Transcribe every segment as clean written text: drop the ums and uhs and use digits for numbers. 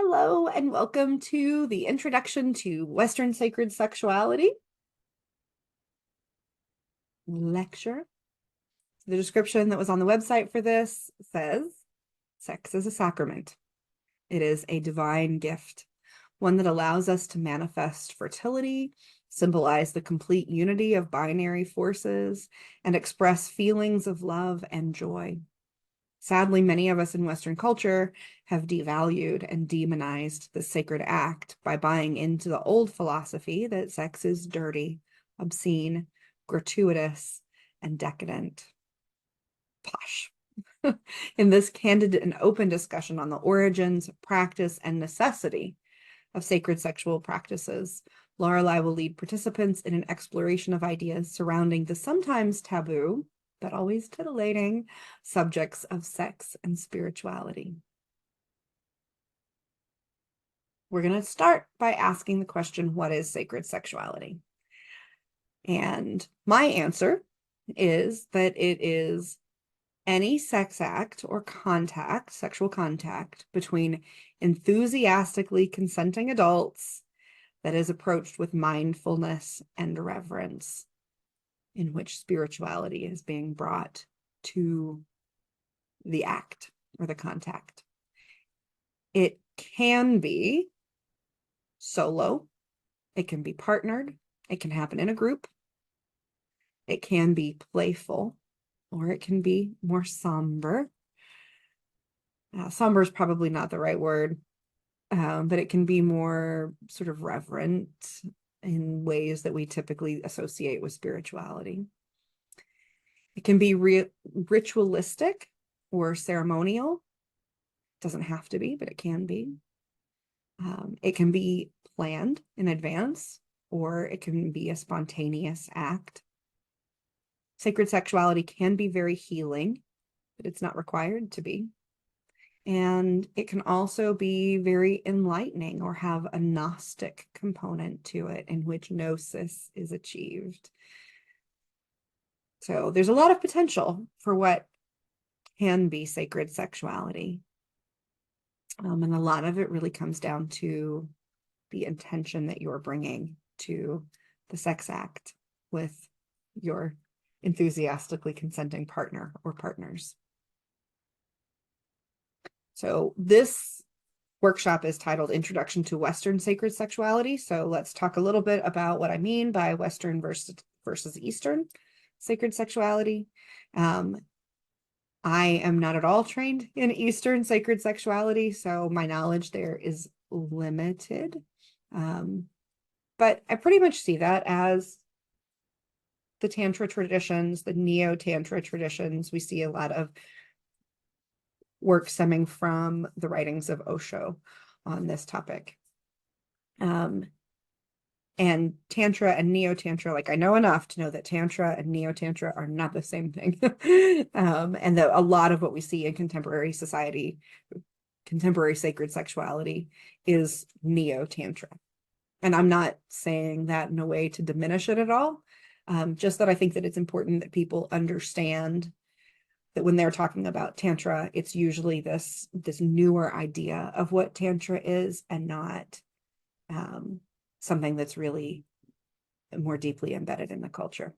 Hello and welcome to the Introduction to Western Sacred Sexuality lecture. The description that was on the website for this says, sex is a sacrament. It is a divine gift, one that allows us to manifest fertility, symbolize the complete unity of binary forces, and express feelings of love and joy. Sadly, many of us in Western culture have devalued and demonized the sacred act by buying into the old philosophy that sex is dirty, obscene, gratuitous, and decadent. Posh. In this candid and open discussion on the origins, practice, and necessity of sacred sexual practices, Lorelei will lead participants in an exploration of ideas surrounding the sometimes taboo, but always titillating subjects of sex and spirituality. We're going to start by asking the question, what is sacred sexuality? And my answer is that it is any sex act or contact, sexual contact, between enthusiastically consenting adults that is approached with mindfulness and reverence, in which spirituality is being brought to the act or the contact. It can be solo, it can be partnered, it can happen in a group, it can be playful, or it can be more somber. Somber is probably not the right word, but it can be more sort of reverent in ways that we typically associate with spirituality. It can be ritualistic or ceremonial. It doesn't have to be, but it can be. It can be planned in advance, or it can be a spontaneous act. Sacred sexuality can be very healing, but it's not required to be. And it can also be very enlightening or have a Gnostic component to it in which gnosis is achieved. So there's a lot of potential for what can be sacred sexuality. And a lot of it really comes down to the intention that you're bringing to the sex act with your enthusiastically consenting partner or partners. So this workshop is titled Introduction to Western Sacred Sexuality. So let's talk a little bit about what I mean by Western versus Eastern sacred sexuality. I am not at all trained in Eastern sacred sexuality, so my knowledge there is limited. But I pretty much see that as the Tantra traditions, the Neo-Tantra traditions. We see a lot of work stemming from the writings of Osho on this topic. And Tantra and Neo-Tantra, like I know enough to know that Tantra and Neo-Tantra are not the same thing. And that a lot of what we see in contemporary society, contemporary sacred sexuality, is Neo-Tantra. And I'm not saying that in a way to diminish it at all, just that I think that it's important that people understand that when they're talking about Tantra, it's usually this newer idea of what Tantra is and not something that's really more deeply embedded in the culture.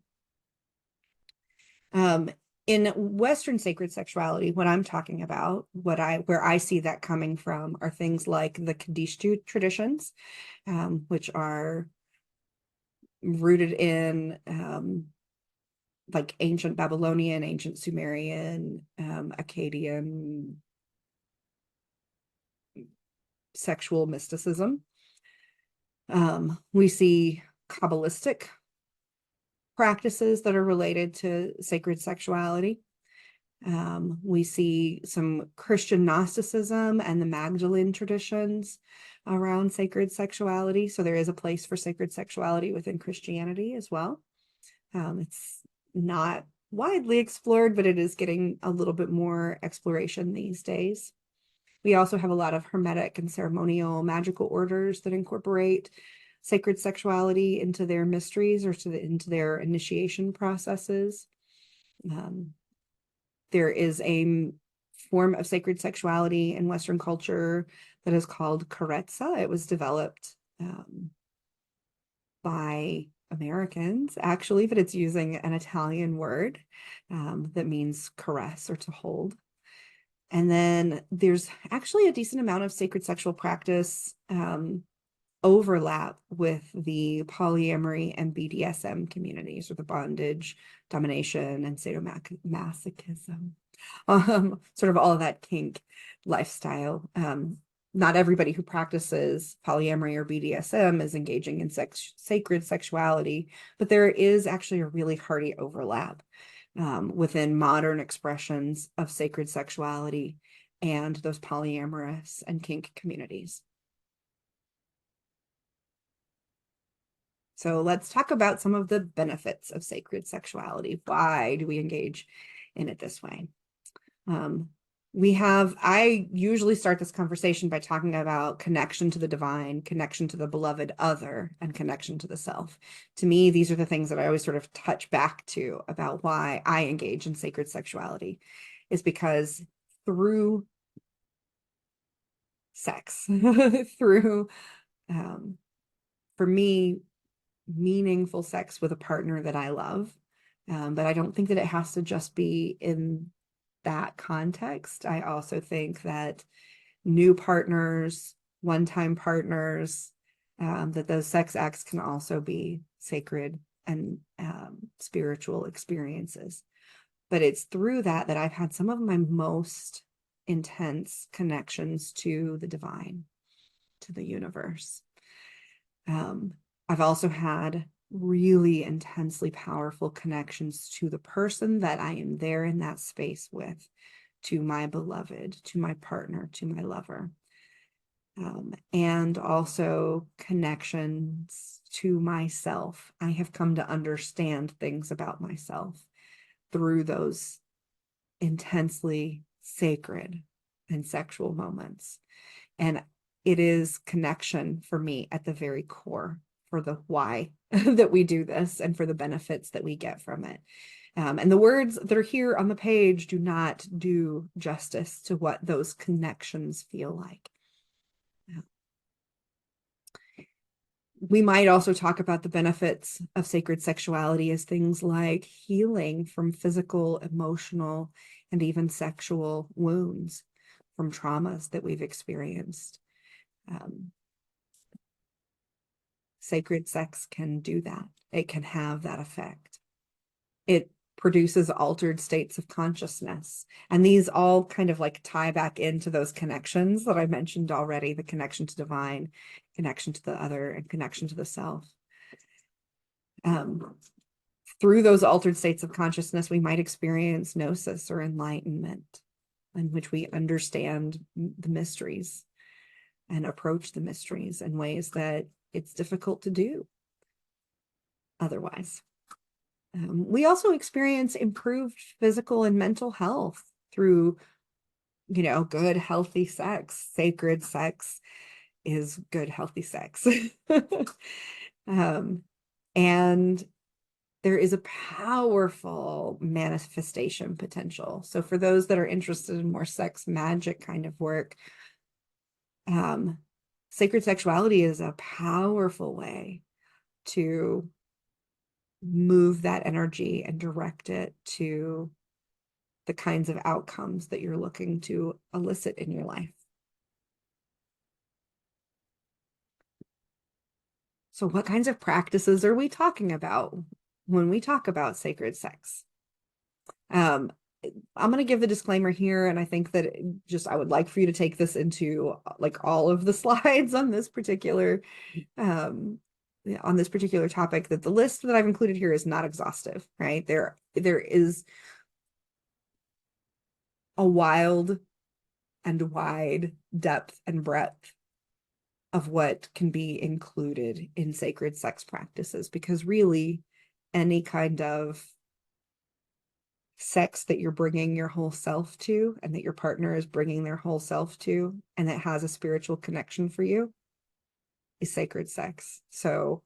In Western sacred sexuality, what I'm talking about, where I see that coming from, are things like the Kadishtu traditions, which are rooted in like ancient Babylonian, ancient Sumerian, Akkadian sexual mysticism. We see Kabbalistic practices that are related to sacred sexuality. We see some Christian Gnosticism and the Magdalene traditions around sacred sexuality. So there is a place for sacred sexuality within Christianity as well. It's not widely explored, but it is getting a little bit more exploration these days. We also have a lot of hermetic and ceremonial magical orders that incorporate sacred sexuality into their mysteries or into their initiation processes. There is a form of sacred sexuality in Western culture that is called carezza. It was developed by Americans, actually, but it's using an Italian word that means caress or to hold. And then there's actually a decent amount of sacred sexual practice overlap with the polyamory and BDSM communities, or the bondage, domination, and sadomasochism. Sort of all of that kink lifestyle. Not everybody who practices polyamory or BDSM is engaging in sacred sexuality, but there is actually a really hearty overlap within modern expressions of sacred sexuality and those polyamorous and kink communities. So let's talk about some of the benefits of sacred sexuality. Why do we engage in it this way? I usually start this conversation by talking about connection to the divine, connection to the beloved other, and connection to the self. To me, these are the things that I always sort of touch back to about why I engage in sacred sexuality, is because through sex, through, for me, meaningful sex with a partner that I love. But I don't think that it has to just be in that context. I also think that new partners, one-time partners, that those sex acts can also be sacred and spiritual experiences. But it's through that that I've had some of my most intense connections to the divine, to the universe. I've also had really intensely powerful connections to the person that I am there in that space with, to my beloved, to my partner, to my lover. And also connections to myself. I have come to understand things about myself through those intensely sacred and sexual moments. And it is connection for me at the very core, for the why that we do this and for the benefits that we get from it. And the words that are here on the page do not do justice to what those connections feel like. We might also talk about the benefits of sacred sexuality as things like healing from physical, emotional, and even sexual wounds from traumas that we've experienced. Sacred sex can do that. It can have that effect. It produces altered states of consciousness. And these all kind of like tie back into those connections that I mentioned already, the connection to divine, connection to the other, and connection to the self. Through those altered states of consciousness, we might experience gnosis or enlightenment, in which we understand the mysteries and approach the mysteries in ways that it's difficult to do otherwise. We also experience improved physical and mental health through, good, healthy sex. Sacred sex is good, healthy sex. And there is a powerful manifestation potential. So for those that are interested in more sex magic kind of work, sacred sexuality is a powerful way to move that energy and direct it to the kinds of outcomes that you're looking to elicit in your life. So what kinds of practices are we talking about when we talk about sacred sex? I'm going to give the disclaimer here, and I think that I would like for you to take this into like all of the slides on this particular topic, that the list that I've included here is not exhaustive, right? There is a wild and wide depth and breadth of what can be included in sacred sex practices, because really any kind of sex that you're bringing your whole self to, and that your partner is bringing their whole self to, and that has a spiritual connection for you, is sacred sex. So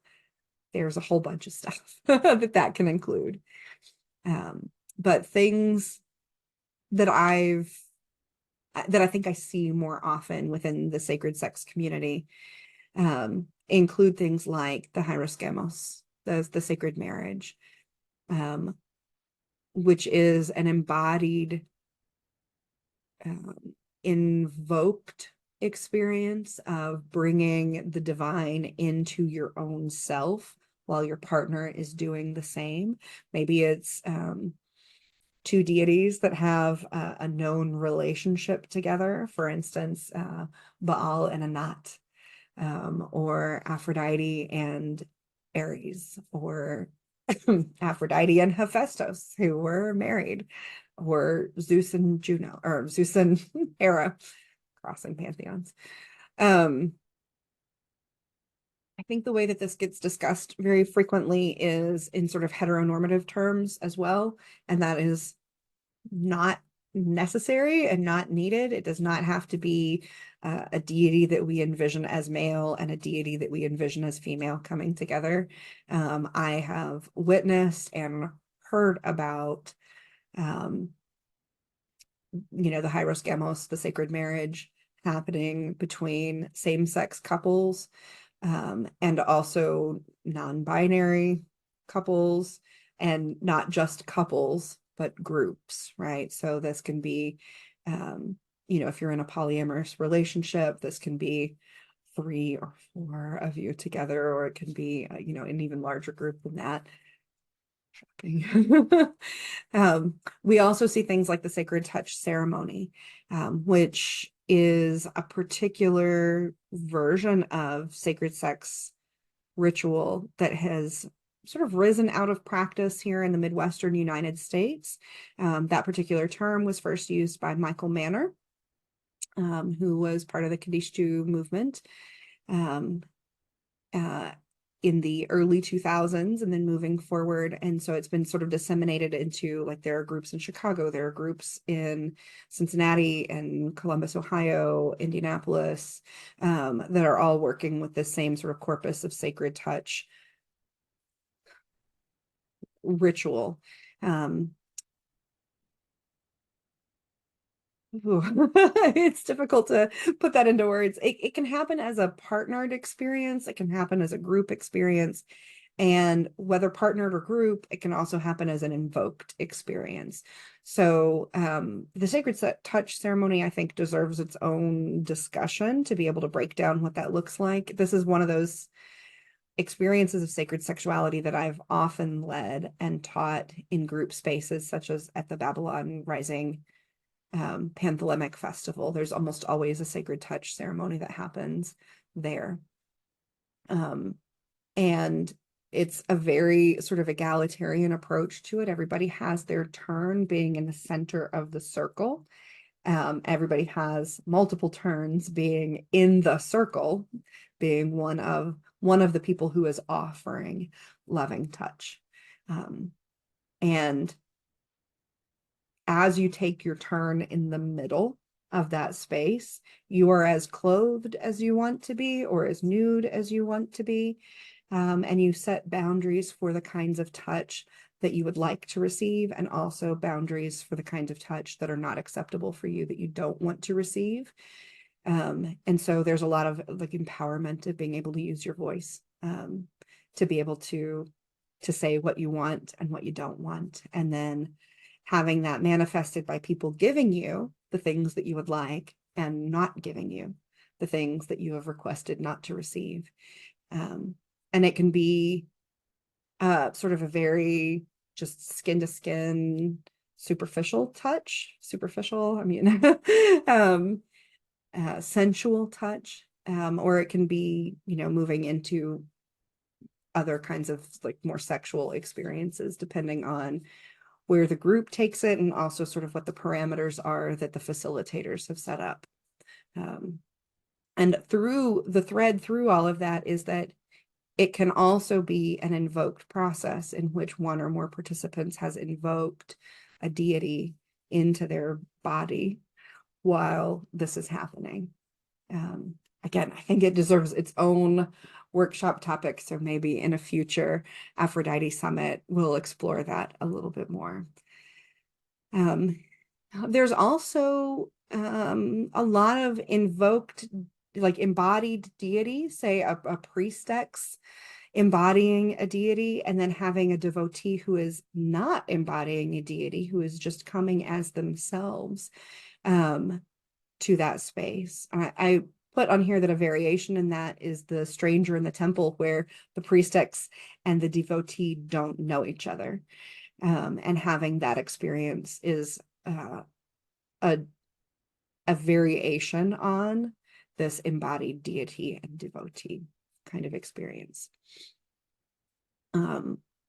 there's a whole bunch of stuff that can include. But things that I've that I think I see more often within the sacred sex community include things like the hieroskamos, the sacred marriage, which is an embodied, invoked experience of bringing the divine into your own self while your partner is doing the same. Maybe it's two deities that have a known relationship together, for instance, Baal and Anat, or Aphrodite and Ares, or Aphrodite and Hephaestus, who were married, or Zeus and Juno, or Zeus and Hera, crossing pantheons. I think the way that this gets discussed very frequently is in sort of heteronormative terms as well, and that is not necessary and not needed. It does not have to be a deity that we envision as male and a deity that we envision as female coming together. I have witnessed and heard about, the hieroskamos, the sacred marriage happening between same-sex couples, and also non-binary couples, and not just couples, but groups, right? So this can be, if you're in a polyamorous relationship, this can be 3 or 4 of you together, or it can be, an even larger group than that. Shocking. We also see things like the sacred touch ceremony, which is a particular version of sacred sex ritual that has sort of risen out of practice here in the Midwestern United States. That particular term was first used by Michael Manner, who was part of the Kadishtu movement in the early 2000s, and then moving forward. And so it's been sort of disseminated into, like, there are groups in Chicago, there are groups in Cincinnati and Columbus, Ohio, Indianapolis, that are all working with the same sort of corpus of sacred touch ritual. It's difficult to put that into words. It can happen as a partnered experience. It can happen as a group experience. And whether partnered or group, it can also happen as an invoked experience. So the sacred touch ceremony, I think, deserves its own discussion to be able to break down what that looks like. This is one of those experiences of sacred sexuality that I've often led and taught in group spaces, such as at the Babylon Rising Panthelemic Festival. There's almost always a sacred touch ceremony that happens there. And it's a very sort of egalitarian approach to it. Everybody has their turn being in the center of the circle. Everybody has multiple turns being in the circle, being one of the people who is offering loving touch. And as you take your turn in the middle of that space, you are as clothed as you want to be, or as nude as you want to be. And you set boundaries for the kinds of touch that you would like to receive, and also boundaries for the kinds of touch that are not acceptable for you, that you don't want to receive. And so there's a lot of like empowerment of being able to use your voice, to be able to say what you want and what you don't want, and then having that manifested by people giving you the things that you would like, and not giving you the things that you have requested not to receive. And it can be sort of a very just skin to skin, superficial touch, sensual touch, or it can be, moving into other kinds of like more sexual experiences, depending on where the group takes it, and also sort of what the parameters are that the facilitators have set up. And through the thread through all of that is that it can also be an invoked process in which one or more participants has invoked a deity into their body while this is happening. Again, I think it deserves its own workshop topic, so maybe in a future Aphrodite Summit, we'll explore that a little bit more. There's also a lot of invoked, like embodied deities, say a priestess embodying a deity, and then having a devotee who is not embodying a deity, who is just coming as themselves to that space. I put on here that a variation in that is the stranger in the temple, where the priestess and the devotee don't know each other. And having that experience is a variation on this embodied deity and devotee kind of experience.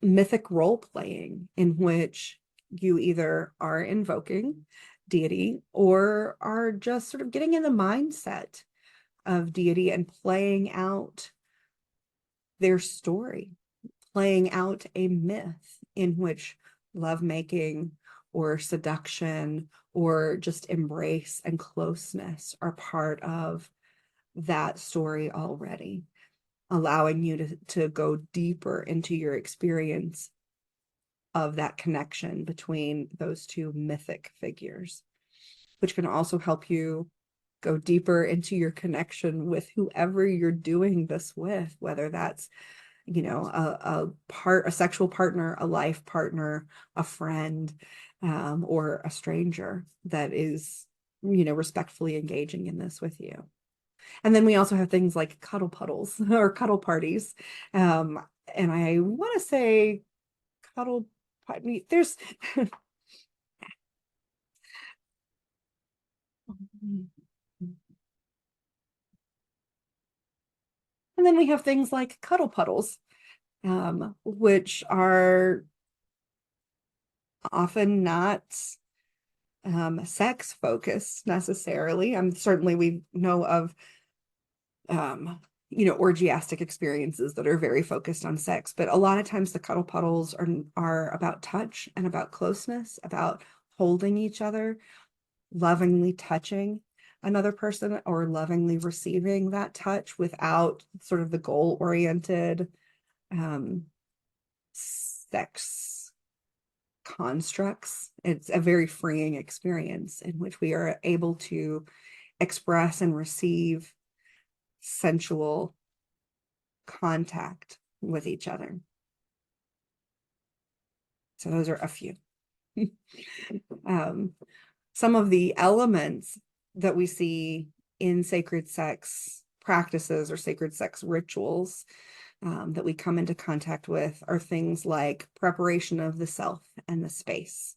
Mythic role playing, in which you either are invoking deity or are just sort of getting in the mindset of deity and playing out their story, playing out a myth in which lovemaking or seduction or just embrace and closeness are part of that story already, allowing you to go deeper into your experience of that connection between those two mythic figures, which can also help you go deeper into your connection with whoever you're doing this with, whether that's, you know, a sexual partner, a life partner, a friend, or a stranger that is, you know, respectfully engaging in this with you. And then we also have things like cuddle puddles or cuddle parties. And I want to say cuddle, there's and then we have things like cuddle puddles, which are often not sex focused necessarily. Certainly we know of you know, orgiastic experiences that are very focused on sex, but a lot of times the cuddle puddles are about touch and about closeness, about holding each other, lovingly touching another person, or lovingly receiving that touch without sort of the goal-oriented sex constructs. It's a very freeing experience in which we are able to express and receive sensual contact with each other. So those are a few. Some of the elements that we see in sacred sex practices or sacred sex rituals that we come into contact with are things like preparation of the self and the space.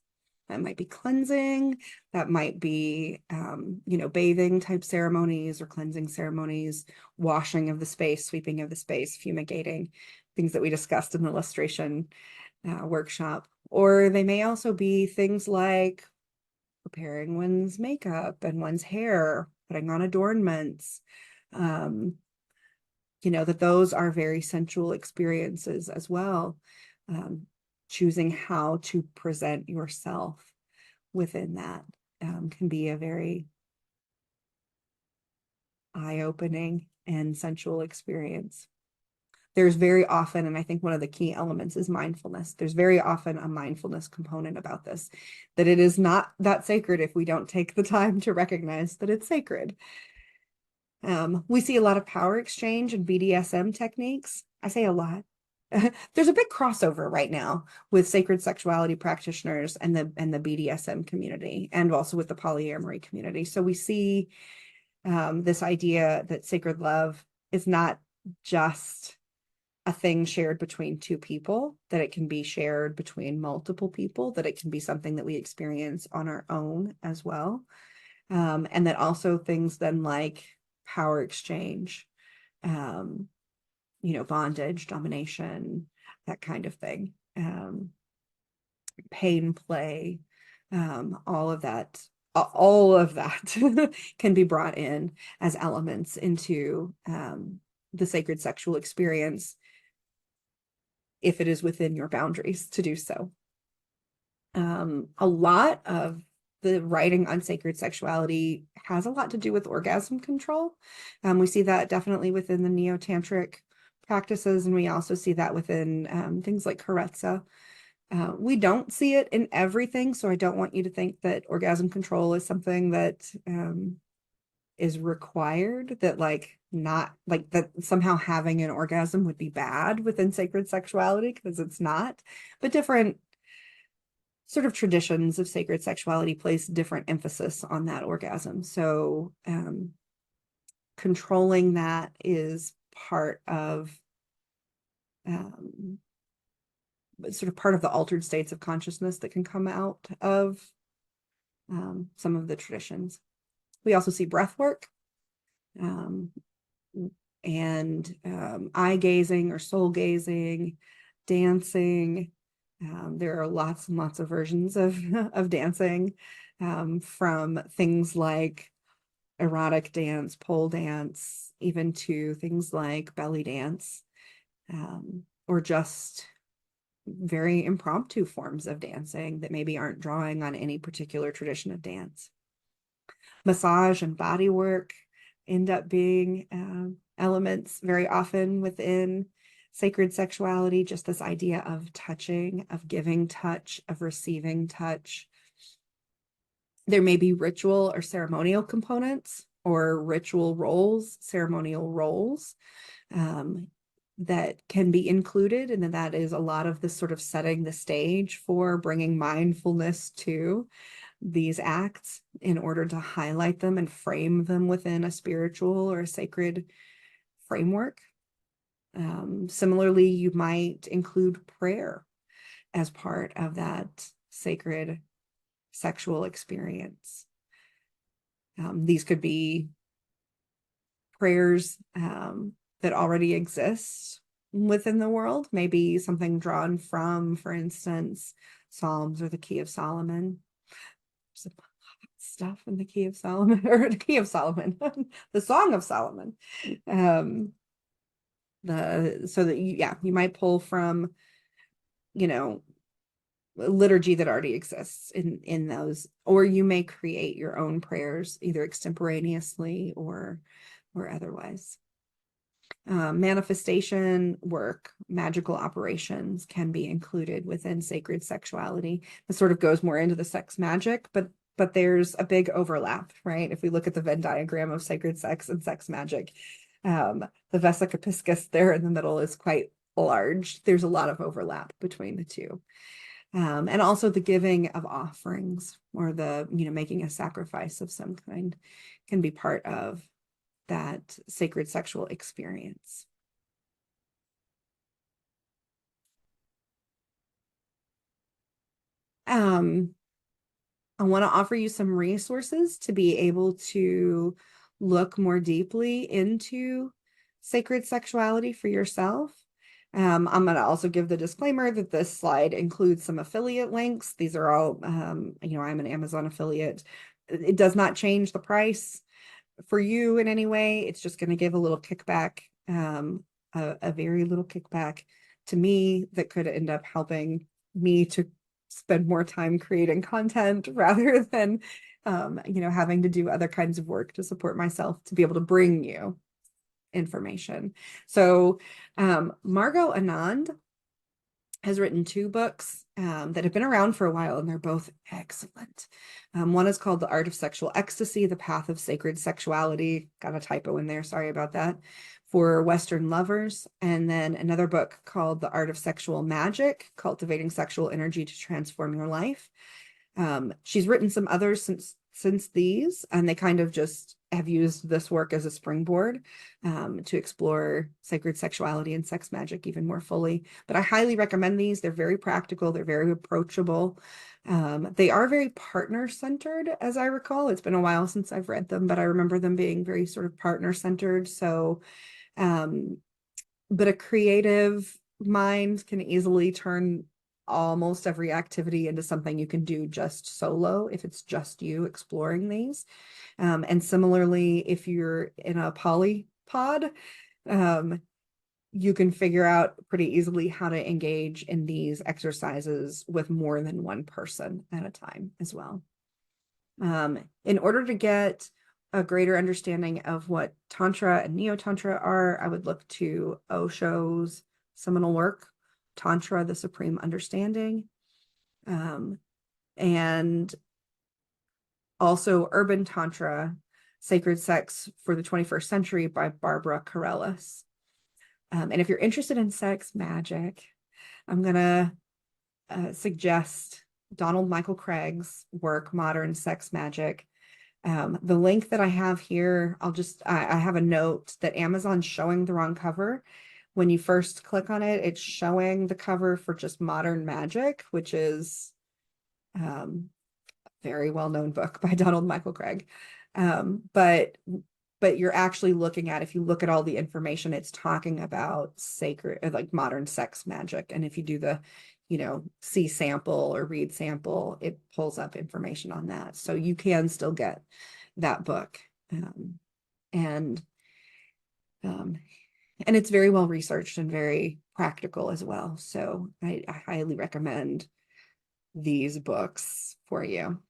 That might be cleansing, that might be, you know, bathing type ceremonies or cleansing ceremonies, washing of the space, sweeping of the space, fumigating, things that we discussed in the illustration workshop. Or they may also be things like preparing one's makeup and one's hair, putting on adornments, you know, that those are very sensual experiences as well. Choosing how to present yourself within that can be a very eye-opening and sensual experience. There's very often, and I think one of the key elements is mindfulness. There's very often a mindfulness component about this, that it is not that sacred if we don't take the time to recognize that it's sacred. We see a lot of power exchange and BDSM techniques. I say a lot. There's a big crossover right now with sacred sexuality practitioners and the BDSM community, and also with the polyamory community. So we see this idea that sacred love is not just a thing shared between two people, that it can be shared between multiple people, that it can be something that we experience on our own as well. And that also things then like power exchange, you know, bondage, domination, that kind of thing, pain play, all of that can be brought in as elements into the sacred sexual experience, if it is within your boundaries to do so. A lot of the writing on sacred sexuality has a lot to do with orgasm control. We see that definitely within the neo-tantric practices, and we also see that within things like Karezza, We don't see it in everything, so I don't want you to think that orgasm control is something that is required, that like not like that somehow having an orgasm would be bad within sacred sexuality, because it's not. But different sort of traditions of sacred sexuality place different emphasis on that orgasm. So controlling that is part of sort of part of the altered states of consciousness that can come out of some of the traditions. We also see breath work um, and eye gazing or soul gazing, dancing. There are lots and lots of versions of dancing, from things like erotic dance, pole dance, even to things like belly dance, or just very impromptu forms of dancing that maybe aren't drawing on any particular tradition of dance. Massage and body work end up being elements very often within sacred sexuality, just this idea of touching, of giving touch, of receiving touch. There may be ritual or ceremonial components or ritual roles, ceremonial roles that can be included. And then that is a lot of this sort of setting the stage for bringing mindfulness to these acts in order to highlight them and frame them within a spiritual or a sacred framework. Similarly, you might include prayer as part of that sacred sexual experience. These could be prayers that already exist within the world, maybe something drawn from, for instance, Psalms or the Key of Solomon. There's a lot of stuff in the Key of Solomon, or the Key of Solomon, the Song of Solomon. So that you might pull from, liturgy that already exists in those, or you may create your own prayers either extemporaneously or otherwise. Manifestation work, magical operations can be included within sacred sexuality. This sort of goes more into the sex magic, but there's a big overlap, right? If we look at the Venn diagram of sacred sex and sex magic, the vesica piscis there in the middle is quite large. There's a lot of overlap between the two. And also the giving of offerings, or the, making a sacrifice of some kind, can be part of that sacred sexual experience. I want to offer you some resources to be able to look more deeply into sacred sexuality for yourself. I'm going to also give the disclaimer that this slide includes some affiliate links. These are all, I'm an Amazon affiliate. It does not change the price for you in any way. It's just going to give a little kickback, a very little kickback to me that could end up helping me to spend more time creating content rather than, having to do other kinds of work to support myself to be able to bring you information. So Margot Anand has written 2 books that have been around for a while, and they're both excellent. One is called The Art of Sexual Ecstasy, The Path of Sacred Sexuality. Got a typo in there, sorry about that. For Western lovers. And then another book called The Art of Sexual Magic, Cultivating Sexual Energy to Transform Your Life. She's written some others since these, and they kind of just have used this work as a springboard to explore sacred sexuality and sex magic even more fully. But I highly recommend these. They're very practical. They're very approachable. They are very partner-centered, as I recall. It's been a while since I've read them, but I remember them being very sort of partner-centered. So, but a creative mind can easily turn almost every activity into something you can do just solo if it's just you exploring these. And similarly, if you're in a polypod, you can figure out pretty easily how to engage in these exercises with more than one person at a time as well. In order to get a greater understanding of what Tantra and Neo-Tantra are, I would look to Osho's seminal work, Tantra, the Supreme Understanding. And also Urban Tantra, Sacred Sex for the 21st Century by Barbara Carellis. And if you're interested in sex magic, I'm going to suggest Donald Michael Craig's work, Modern Sex Magic. The link that I have here, I have a note that Amazon's showing the wrong cover. When you first click on it, it's showing the cover for just Modern Magic, which is a very well-known book by Donald Michael Craig. But you're actually looking at, if you look at all the information, it's talking about sacred, like modern sex magic. And if you do the, see sample or read sample, it pulls up information on that. So you can still get that book. And it's very well researched and very practical as well. So I highly recommend these books for you.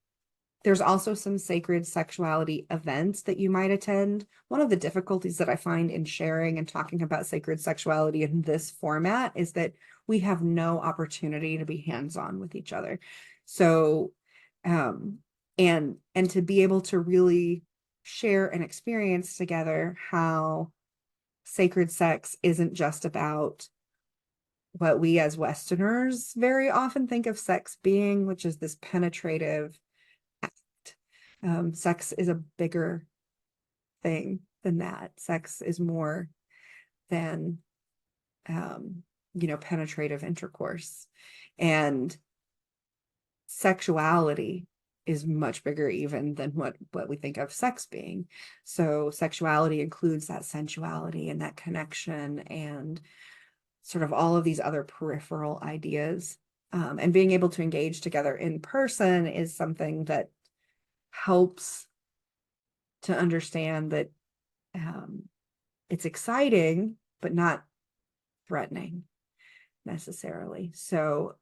There's also some sacred sexuality events that you might attend. One of the difficulties that I find in sharing and talking about sacred sexuality in this format is that we have no opportunity to be hands-on with each other. So, and to be able to really share an experience together how sacred sex isn't just about what we as Westerners very often think of sex being, which is this penetrative act. Sex is a bigger thing than that. Sex is more than, penetrative intercourse. And sexuality is much bigger even than what we think of sex being. So sexuality includes that sensuality and that connection and sort of all of these other peripheral ideas. And being able to engage together in person is something that helps to understand that it's exciting, but not threatening necessarily. So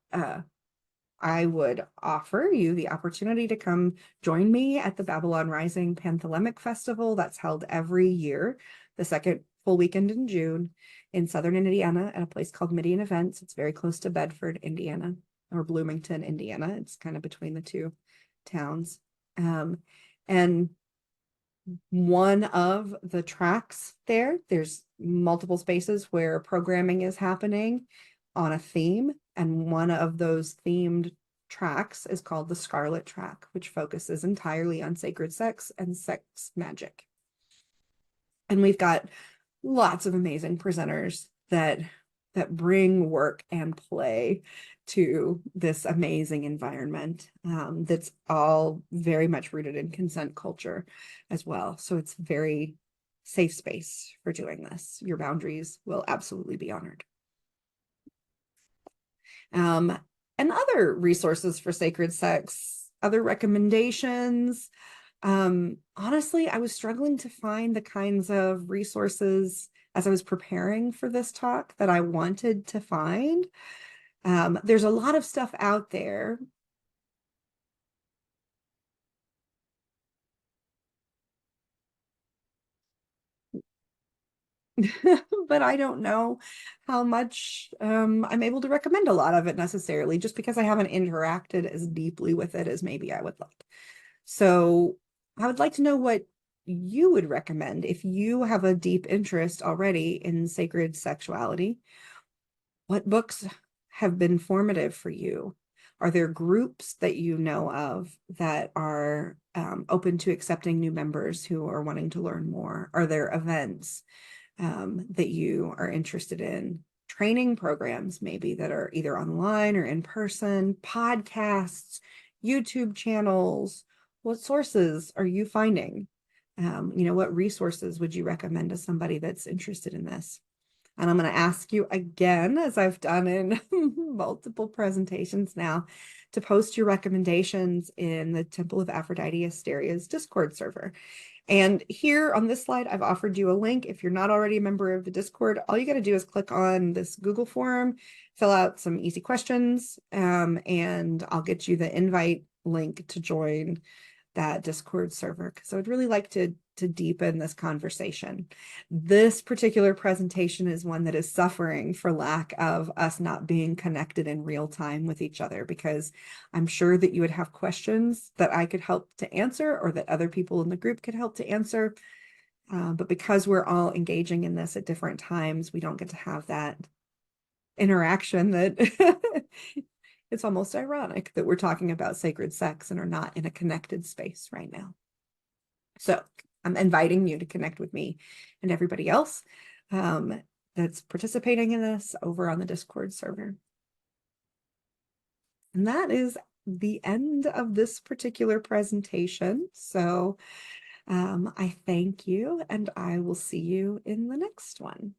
I would offer you the opportunity to come join me at the Babylon Rising Panthelemic Festival that's held every year, the second full weekend in June in Southern Indiana at a place called Midian Events. It's very close to Bedford, Indiana, or Bloomington, Indiana. It's kind of between the two towns. And one of the tracks there's multiple spaces where programming is happening on a theme. And one of those themed tracks is called the Scarlet Track, which focuses entirely on sacred sex and sex magic. And we've got lots of amazing presenters that bring work and play to this amazing environment that's all very much rooted in consent culture as well. So it's very safe space for doing this. Your boundaries will absolutely be honored. And other resources for sacred sex, other recommendations. Honestly, I was struggling to find the kinds of resources as I was preparing for this talk that I wanted to find. There's a lot of stuff out there. But I don't know how much I'm able to recommend a lot of it necessarily, just because I haven't interacted as deeply with it as maybe I would like. So I would like to know what you would recommend if you have a deep interest already in sacred sexuality. What books have been formative for you? Are there groups that you know of that are open to accepting new members who are wanting to learn more? Are there events that you are interested in? Training programs maybe that are either online or in person, podcasts, YouTube channels. What sources are you finding? What resources would you recommend to somebody that's interested in this? And I'm going to ask you again, as I've done in multiple presentations now, to post your recommendations in the Temple of Aphrodite Asteria's Discord server. And here on this slide, I've offered you a link. If you're not already a member of the Discord, all you got to do is click on this Google form, fill out some easy questions, and I'll get you the invite link to join that Discord server, because I would really like to deepen this conversation. This particular presentation is one that is suffering for lack of us not being connected in real time with each other, because I'm sure that you would have questions that I could help to answer, or that other people in the group could help to answer. But because we're all engaging in this at different times, we don't get to have that interaction. That it's almost ironic that we're talking about sacred sex and are not in a connected space right now. So I'm inviting you to connect with me and everybody else that's participating in this over on the Discord server. And that is the end of this particular presentation. So I thank you, and I will see you in the next one.